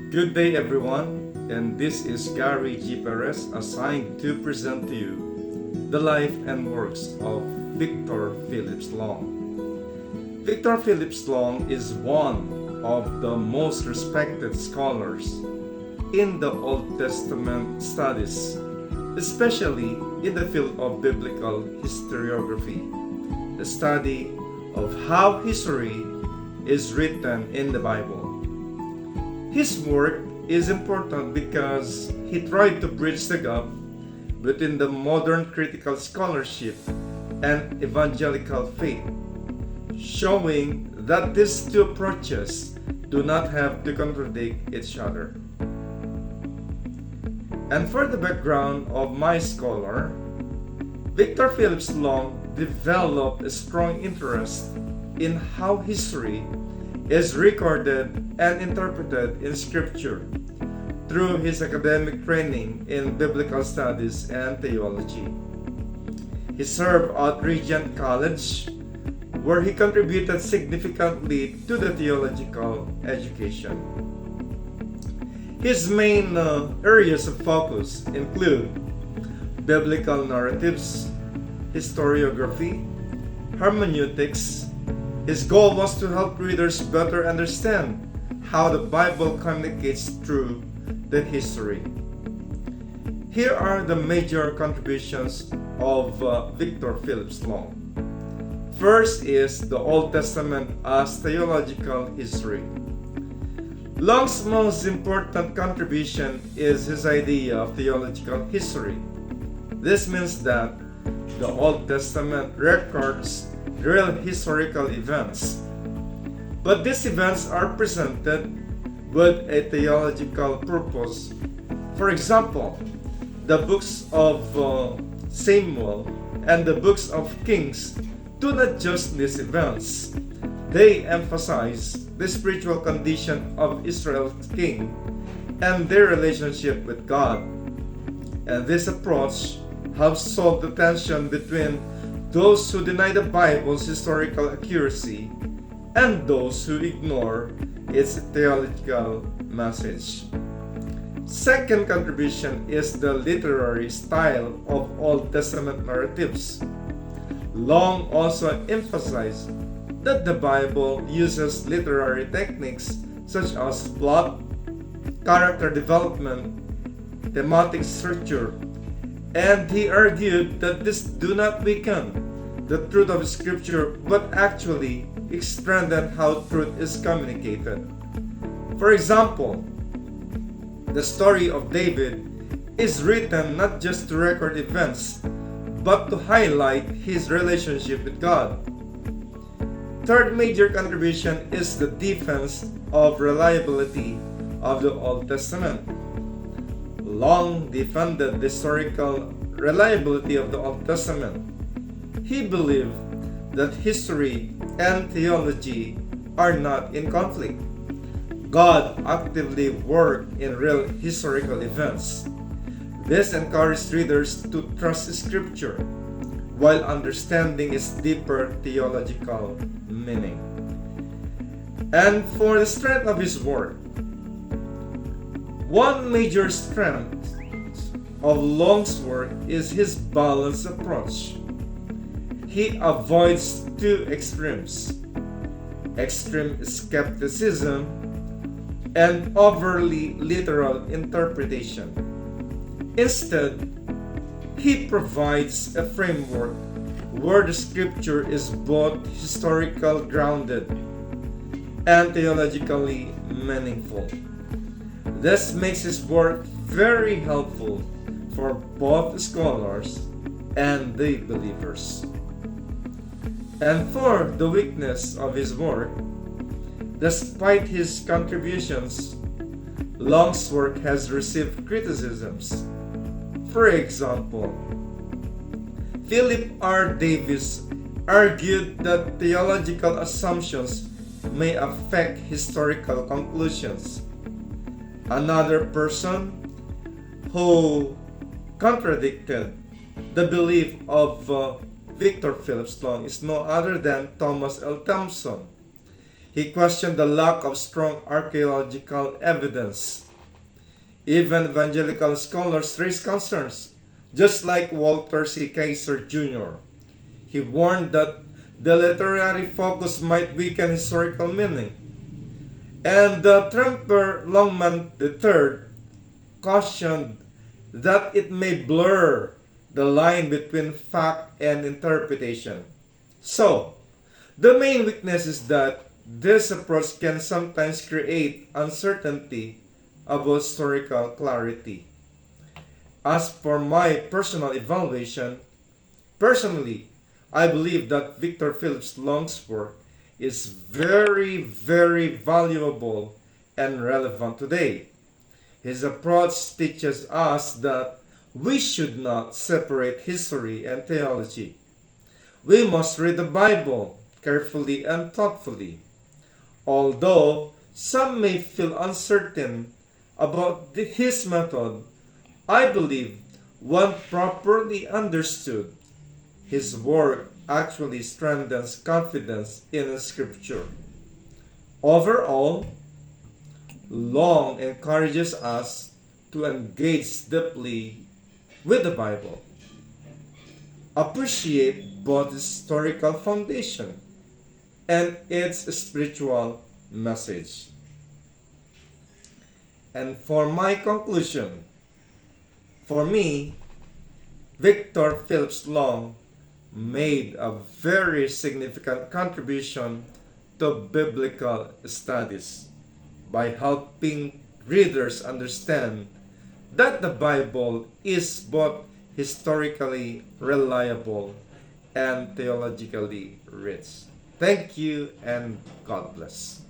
Good day, everyone, and this is Gary G. Perez assigned to present to you the life and works of Victor Phillips Long. Victor Phillips Long is one of the most respected scholars in the Old Testament studies, especially in the field of biblical historiography, the study of how history is written in the Bible. His work is important because he tried to bridge the gap between the modern critical scholarship and evangelical faith, showing that these two approaches do not have to contradict each other. And for the background of my scholar, Victor Phillips Long developed a strong interest in how history is recorded and interpreted in Scripture through his academic training in biblical studies and theology. He served at Regent College, where he contributed significantly to the theological education. His main areas of focus include biblical narratives, historiography, hermeneutics. His goal was to help readers better understand how the Bible communicates through the history. Here are the major contributions of Victor Phillips Long. First is the Old Testament as theological history. Long's most important contribution is his idea of theological history. This means that the Old Testament records real historical events, but these events are presented with a theological purpose. For example, the books of Samuel and the books of Kings do not just list events, they emphasize the spiritual condition of Israel's king and their relationship with God. And this approach helps solve the tension between those who deny the Bible's historical accuracy and those who ignore its theological message. Second contribution is the literary style of Old Testament narratives. Long also emphasized that the Bible uses literary techniques such as plot, character development, thematic structure, and he argued that this do not weaken the truth of Scripture but actually strengthen how truth is communicated. For example, the story of David is written not just to record events but to highlight his relationship with God. Third major contribution is the defense of reliability of the Old Testament. Long defended the historical reliability of the Old Testament. He believed that history and theology are not in conflict. God actively worked in real historical events. This encouraged readers to trust Scripture while understanding its deeper theological meaning. And for the strength of his work, one major strength of Long's work is his balanced approach. He avoids two extremes: extreme skepticism and overly literal interpretation. Instead, he provides a framework where the Scripture is both historical grounded and theologically meaningful. This makes his work very helpful for both scholars and the believers. And for the weakness of his work, despite his contributions, Long's work has received criticisms. For example, Philip R. Davis argued that theological assumptions may affect historical conclusions. Another person who contradicted the belief of Victor Phillips Long is no other than Thomas L. Thompson. He questioned the lack of strong archaeological evidence. Even evangelical scholars raised concerns, just like Walter C. Kaiser Jr. He warned that the literary focus might weaken historical meaning. And Tremper Longman III cautioned that it may blur the line between fact and interpretation. So, the main weakness is that this approach can sometimes create uncertainty about historical clarity. As for my personal evaluation, personally, I believe that Victor Phillips Long's work is very, very valuable and relevant today. His approach teaches us that we should not separate history and theology. We must read the Bible carefully and thoughtfully. Although some may feel uncertain about his method, I believe when properly understood, his work actually strengthens confidence in Scripture. Overall, Long encourages us to engage deeply with the Bible, appreciate both its historical foundation and its spiritual message. And for my conclusion, for me, Victor Phillips Long made a very significant contribution to biblical studies by helping readers understand that the Bible is both historically reliable and theologically rich. Thank you and God bless.